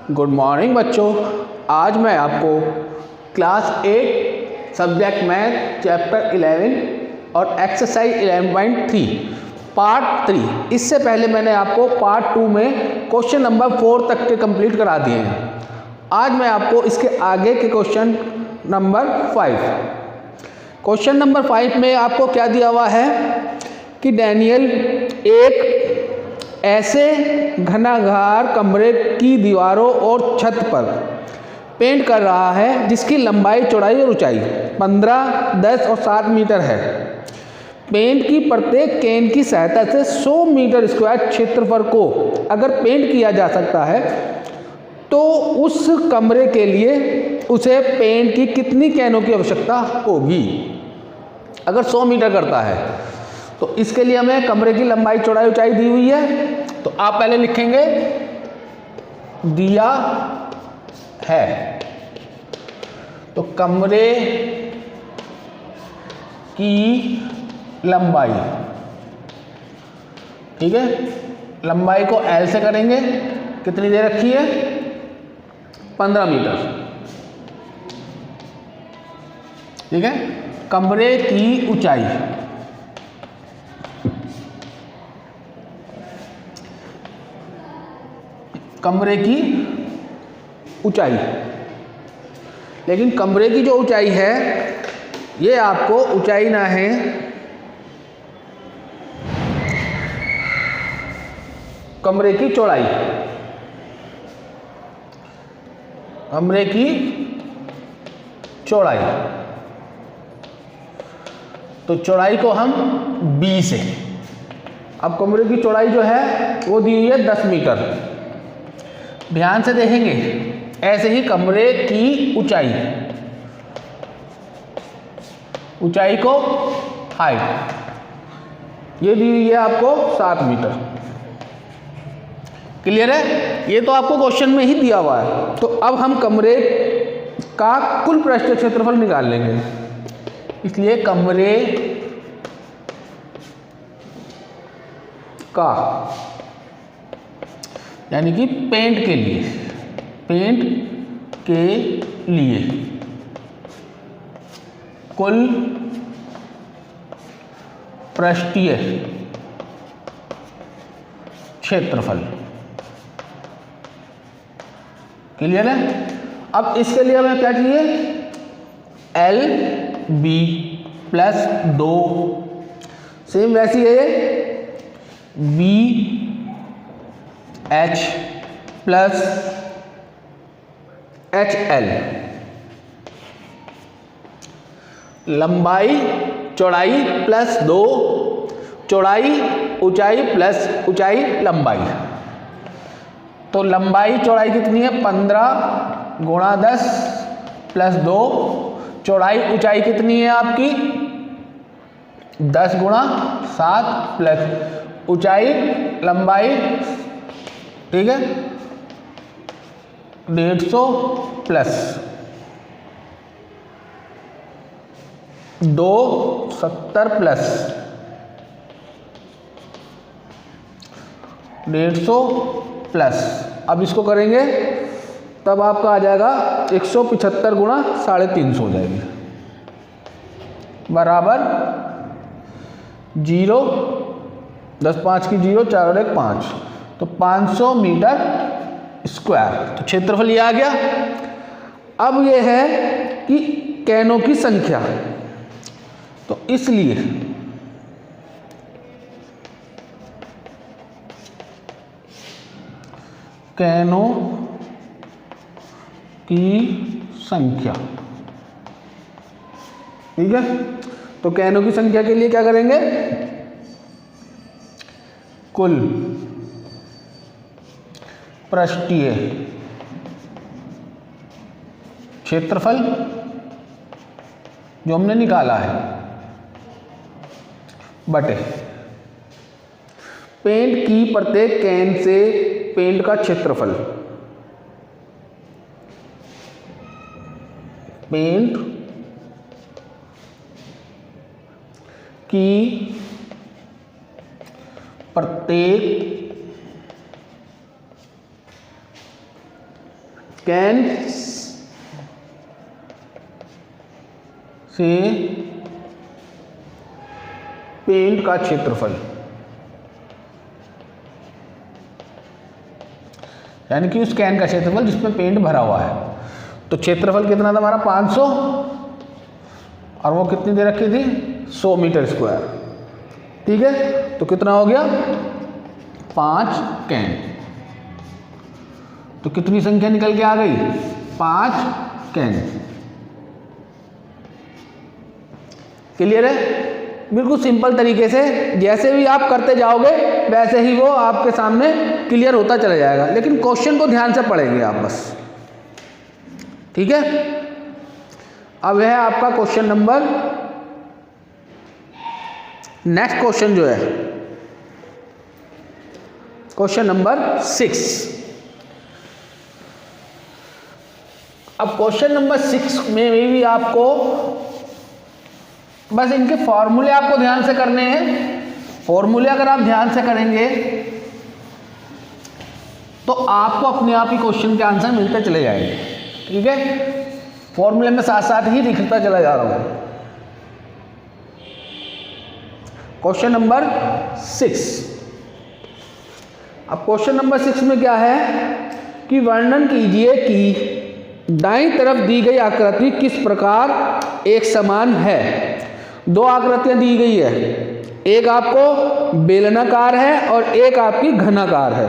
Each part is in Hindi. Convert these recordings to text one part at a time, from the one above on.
गुड मॉर्निंग बच्चों। आज मैं आपको क्लास 8 सब्जेक्ट मैथ चैप्टर 11 और एक्सरसाइज 11.3 पार्ट 3, इससे पहले मैंने आपको पार्ट 2 में क्वेश्चन नंबर 4 तक के कंप्लीट करा दिए हैं। आज मैं आपको इसके आगे के क्वेश्चन नंबर 5, क्वेश्चन नंबर 5 में आपको क्या दिया हुआ है कि डैनियल एक ऐसे घनाघार कमरे की दीवारों और छत पर पेंट कर रहा है जिसकी लंबाई, चौड़ाई और ऊंचाई 15, 10 और 7 मीटर है। पेंट की प्रत्येक केन की सहायता से 100 मीटर स्क्वायर क्षेत्रफल को अगर पेंट किया जा सकता है तो उस कमरे के लिए उसे पेंट की कितनी कैनों की आवश्यकता होगी। अगर 100 मीटर करता है तो इसके लिए हमें कमरे की लंबाई, चौड़ाई, ऊंचाई दी हुई है। तो आप पहले लिखेंगे दिया है, तो कमरे की लंबाई, ठीक है, लंबाई को L से करेंगे, कितनी दे रखी है 15 मीटर, ठीक है। कमरे की ऊंचाई, कमरे की ऊंचाई, लेकिन कमरे की जो ऊंचाई है ये आपको ऊंचाई ना है, कमरे की चौड़ाई, कमरे की चौड़ाई। तो चौड़ाई को हम B से, अब कमरे की चौड़ाई जो है वो दी हुई है 10 मीटर। ध्यान से देखेंगे, ऐसे ही कमरे की ऊंचाई, ऊंचाई को हाइट ये दी हुई है आपको 7 मीटर। क्लियर है? ये तो आपको क्वेश्चन में ही दिया हुआ है। तो अब हम कमरे का कुल पृष्ठीय क्षेत्रफल निकाल लेंगे। इसलिए कमरे का, यानी कि पेंट के लिए, पेंट के लिए कुल पृष्ठीय क्षेत्रफल। क्लियर है? अब इसके लिए हमें क्या चाहिए, L B प्लस 2, सेम वैसी है ये B H प्लस HL, लंबाई, चौड़ाई प्लस 2, चौड़ाई, ऊंचाई प्लस ऊंचाई, लंबाई। तो लंबाई, चौड़ाई कितनी है 15 गुणा 10 प्लस 2, चौड़ाई, ऊंचाई कितनी है आपकी 10 गुणा 7 प्लस ऊंचाई, लंबाई, ठीक है 150 प्लस 2 70 प्लस 150 प्लस, अब इसको करेंगे तब आपका आ जाएगा 175 गुणा 350 हो जाएगी, बराबर 0, 10 5 की 0, 4 और 1 5, तो 500 मीटर स्क्वायर। तो क्षेत्रफल ये आ गया। अब ये है कि कैनों की संख्या, तो इसलिए कैनों की संख्या, ठीक है। तो कैनों की संख्या के लिए क्या करेंगे, कुल पृष्ठीय क्षेत्रफल जो हमने निकाला है बटे पेंट की प्रत्येक कैन से पेंट का क्षेत्रफल, पेंट की प्रत्येक कैन से पेंट का क्षेत्रफल, यानी कि उस कैन का क्षेत्रफल जिसमें पेंट भरा हुआ है। तो क्षेत्रफल कितना था हमारा 500, और वो कितनी दे रखी थी 100 मीटर स्क्वायर। ठीक है, तो कितना हो गया 5 कैन। तो कितनी संख्या निकल के आ गई 5 कैन। क्लियर है? बिल्कुल सिंपल तरीके से जैसे भी आप करते जाओगे वैसे ही वो आपके सामने क्लियर होता चला जाएगा, लेकिन क्वेश्चन को ध्यान से पढ़ेंगे आप बस। ठीक है, अब है आपका क्वेश्चन नंबर, नेक्स्ट क्वेश्चन जो है क्वेश्चन नंबर 6। अब क्वेश्चन नंबर 6 में भी आपको बस इनके फॉर्मूले आपको ध्यान से करने हैं। फॉर्मूले अगर आप ध्यान से करेंगे तो आपको अपने आप ही क्वेश्चन के आंसर मिलते चले जाएंगे। ठीक है, फॉर्मूले में साथ साथ ही लिखता चला जा रहा हूं। Question number 6। अब क्वेश्चन नंबर 6 में क्या है कि वर्णन कीजिए कि दाईं तरफ दी गई आकृति किस प्रकार एक समान है। दो आकृतियां दी गई है, एक आपको बेलनाकार है और एक आपकी घनाकार है,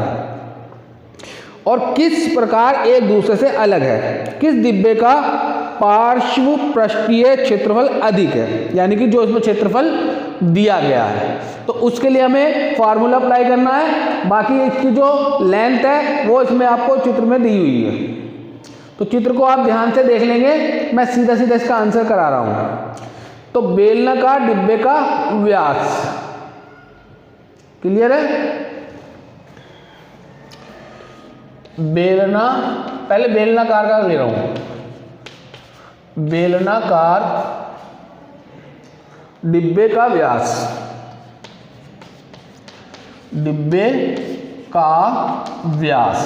और किस प्रकार एक दूसरे से अलग है। किस डिब्बे का पार्श्व पृष्ठीय क्षेत्रफल अधिक है, यानी कि जो इसमें क्षेत्रफल दिया गया है। तो उसके लिए हमें फार्मूला अप्लाई करना है। बाकी इसकी जो लेंथ है वो इसमें आपको चित्र में दी हुई है, तो चित्र को आप ध्यान से देख लेंगे। मैं सीधा सीधा इसका आंसर करा रहा हूं। तो बेलनाकार डिब्बे का व्यास, क्लियर है? पहले बेलनाकार का ले रहा हूं। बेलनाकार डिब्बे का व्यास, डिब्बे का व्यास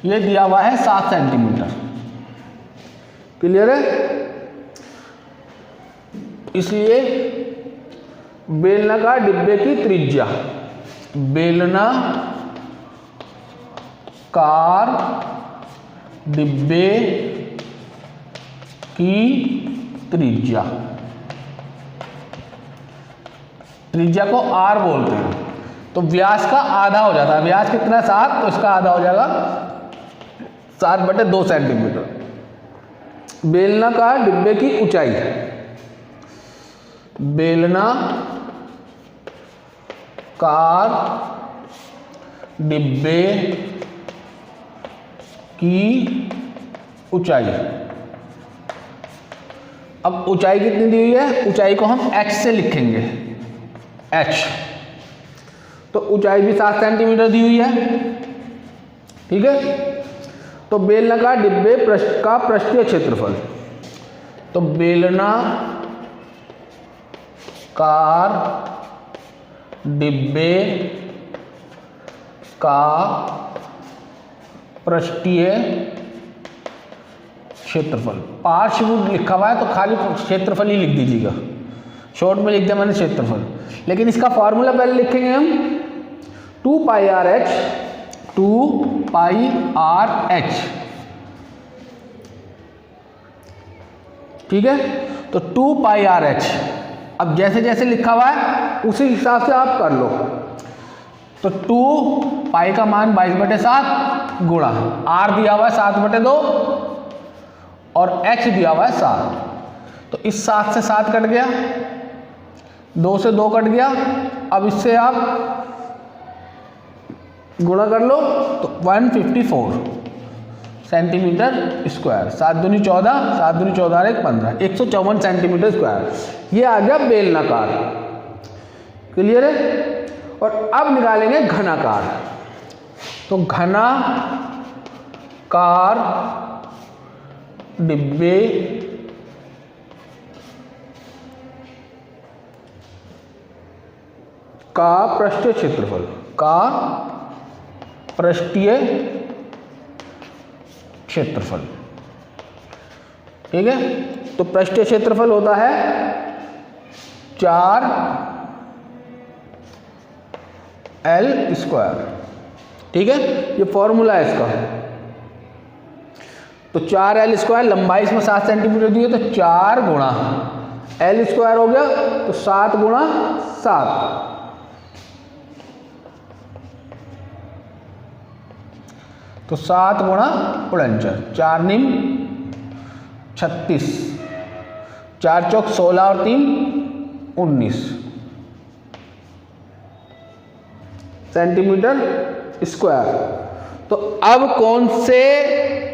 ये दिया हुआ है 7 सेंटीमीटर। क्लियर है? इसलिए बेलनाकार डिब्बे की त्रिज्या, बेलनाकार डिब्बे की त्रिज्या, त्रिज्या को R बोलते हैं। तो व्यास का आधा हो जाता है। व्यास कितना 7, तो इसका आधा हो जाएगा 7/2 सेंटीमीटर। बेलनाकार डिब्बे की ऊंचाई, बेलनाकार डिब्बे की ऊंचाई। अब ऊंचाई कितनी दी हुई है, ऊंचाई को हम h से लिखेंगे, h। तो ऊंचाई भी 7 सेंटीमीटर दी हुई है। ठीक है, तो बेलनाकार डिब्बे का पृष्ठीय क्षेत्रफल, तो बेलनाकार डिब्बे का पृष्ठीय क्षेत्रफल, पार्श्व लिखा हुआ है तो खाली क्षेत्रफल ही लिख दीजिएगा, शॉर्ट में लिख दिया मैंने क्षेत्रफल। लेकिन इसका फॉर्मूला पहले लिखेंगे हम 2πRh, 2πRh। ठीक है, तो 2πRh। अब जैसे जैसे लिखा हुआ है उसी हिसाब से आप कर लो। तो 2 पाई का मान 22/7 गुणा R दिया हुआ है 7/2 और H दिया हुआ है 7। तो इस 7 से 7 कट गया, 2 से 2 कट गया। अब इससे आप गुणा कर लो तो 154 सेंटीमीटर स्क्वायर। 7 दूनी 14, 7 दूनी 14 1 15, 154 सेंटीमीटर स्क्वायर। ये आ गया बेलनाकार। क्लियर है? और अब निकालेंगे घनाकार। तो घनाकार डिब्बे का पृष्ठीय क्षेत्रफल, का पृष्ठीय क्षेत्रफल। ठीक है, तो पृष्ठीय क्षेत्रफल होता है 4L²। ठीक है, ये फॉर्मूला है इसका। तो 4L² लंबाई इसमें 7 सेंटीमीटर दी है, तो 4 गुणा L² हो गया, तो 7 गुणा 7, तो 7 गुणा 4 निम 36, 4 चौक 16 और 3 19 सेंटीमीटर स्क्वायर। तो अब कौन से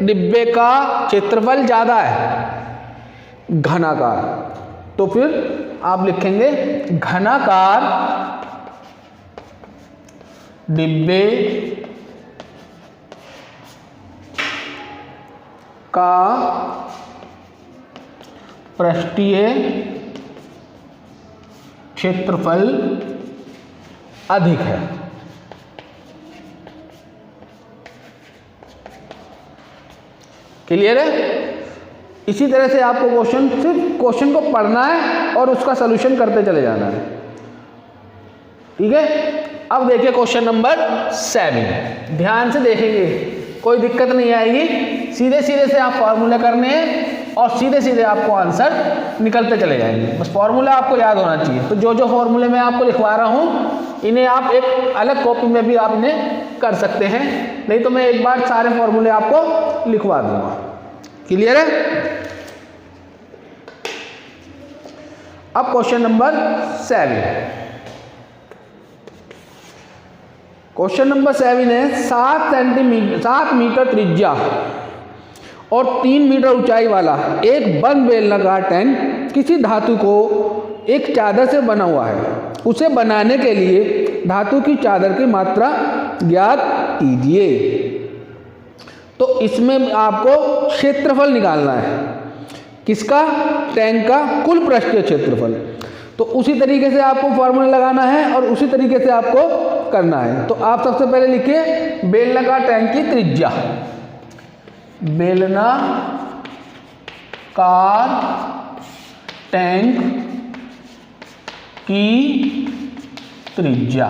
डिब्बे का क्षेत्रफल ज्यादा है? घनाकार। तो फिर आप लिखेंगे घनाकार डिब्बे का पृष्ठीय क्षेत्रफल अधिक है। क्लियर है? इसी तरह से आपको सिर्फ क्वेश्चन को पढ़ना है और उसका सलूशन करते चले जाना है। ठीक है, अब देखिए क्वेश्चन नंबर 7। ध्यान से देखेंगे, कोई दिक्कत नहीं आएगी। सीधे सीधे से आप फॉर्मूले करने हैं और सीधे सीधे आपको आंसर निकलते चले जाएंगे। बस फॉर्मूला आपको याद होना चाहिए। तो जो जो फॉर्मूले मैं आपको लिखवा रहा हूं, इन्हें आप एक अलग कॉपी में भी आप इन्हें कर सकते हैं, नहीं तो मैं एक बार सारे फॉर्मूले आपको लिखवा दूंगा। क्लियर है? अब क्वेश्चन नंबर 7। क्वेश्चन नंबर 7 है 7 मीटर त्रिज्या और 3 मीटर ऊंचाई वाला एक बंद बेलनाकार टैंक किसी धातु को एक चादर से बना हुआ है। उसे बनाने के लिए धातु की चादर की मात्रा ज्ञात कीजिए। तो इसमें आपको क्षेत्रफल निकालना है। किसका? टैंक का कुल पृष्ठीय क्षेत्रफल। तो उसी तरीके से आपको फॉर्मूला लगाना है और उसी तरीके से आपको करना है। तो आप सबसे पहले लिखिए बेलनाकार टैंक की त्रिज्या। बेलनाकार टैंक की त्रिज्या,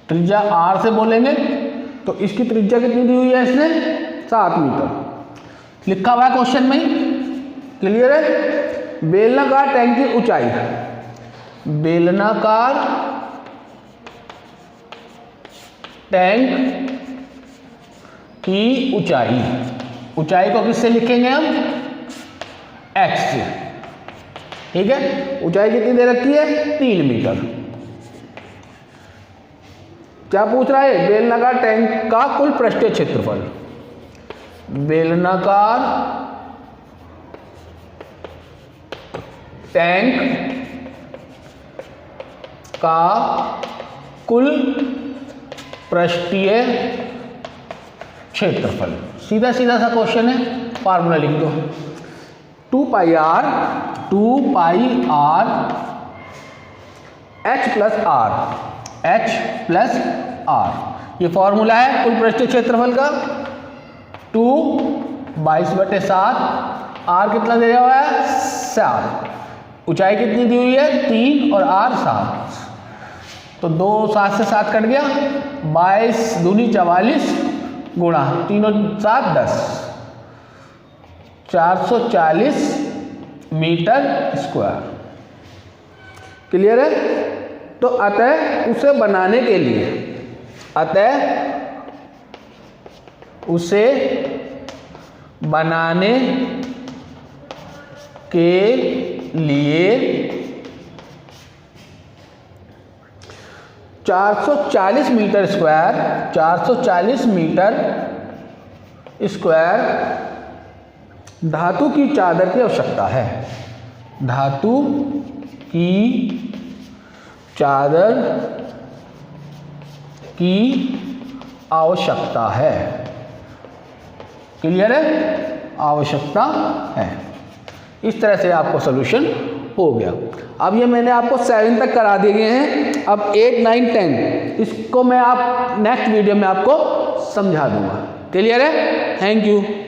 त्रिज्या R से बोलेंगे। तो इसकी त्रिज्या कितनी दी हुई है? इसने 7 मीटर लिखा हुआ है क्वेश्चन में। क्लियर है? बेलनाकार टैंक की ऊंचाई, बेलनाकार टैंक की ऊंचाई, ऊंचाई को किससे लिखेंगे हम? H से। ठीक है, ऊंचाई कितनी दे रखी है? 3 मीटर। क्या पूछ रहा है? बेलनाकार टैंक का कुल पृष्ठीय क्षेत्रफल। बेलनाकार टैंक का कुल पृष्ठीय क्षेत्रफल। सीधा सीधा सा क्वेश्चन है, फार्मूला लिख दो। 2 पाई r h प्लस r, ये फॉर्मूला है कुल पृष्ठीय क्षेत्रफल का। 2 22/7, r कितना दे हुआ है? 7। ऊंचाई कितनी दी हुई है? 3 और r 7। तो 2 7 से 7 कट गया, 22 दूनी 44 गुणा 3 और 7 10, 440 मीटर स्क्वायर। क्लियर है? तो अतः उसे बनाने के लिए, उसे बनाने के लिए 440 मीटर स्क्वायर, 440 मीटर स्क्वायर धातु की चादर की आवश्यकता है। धातु की चादर की आवश्यकता है। क्लियर है? आवश्यकता है। इस तरह से आपको सॉल्यूशन हो गया। अब ये मैंने आपको 7 तक करा दिए हैं। अब 8 9 10 इसको मैं नेक्स्ट वीडियो में आपको समझा दूंगा। क्लियर है? Thank you.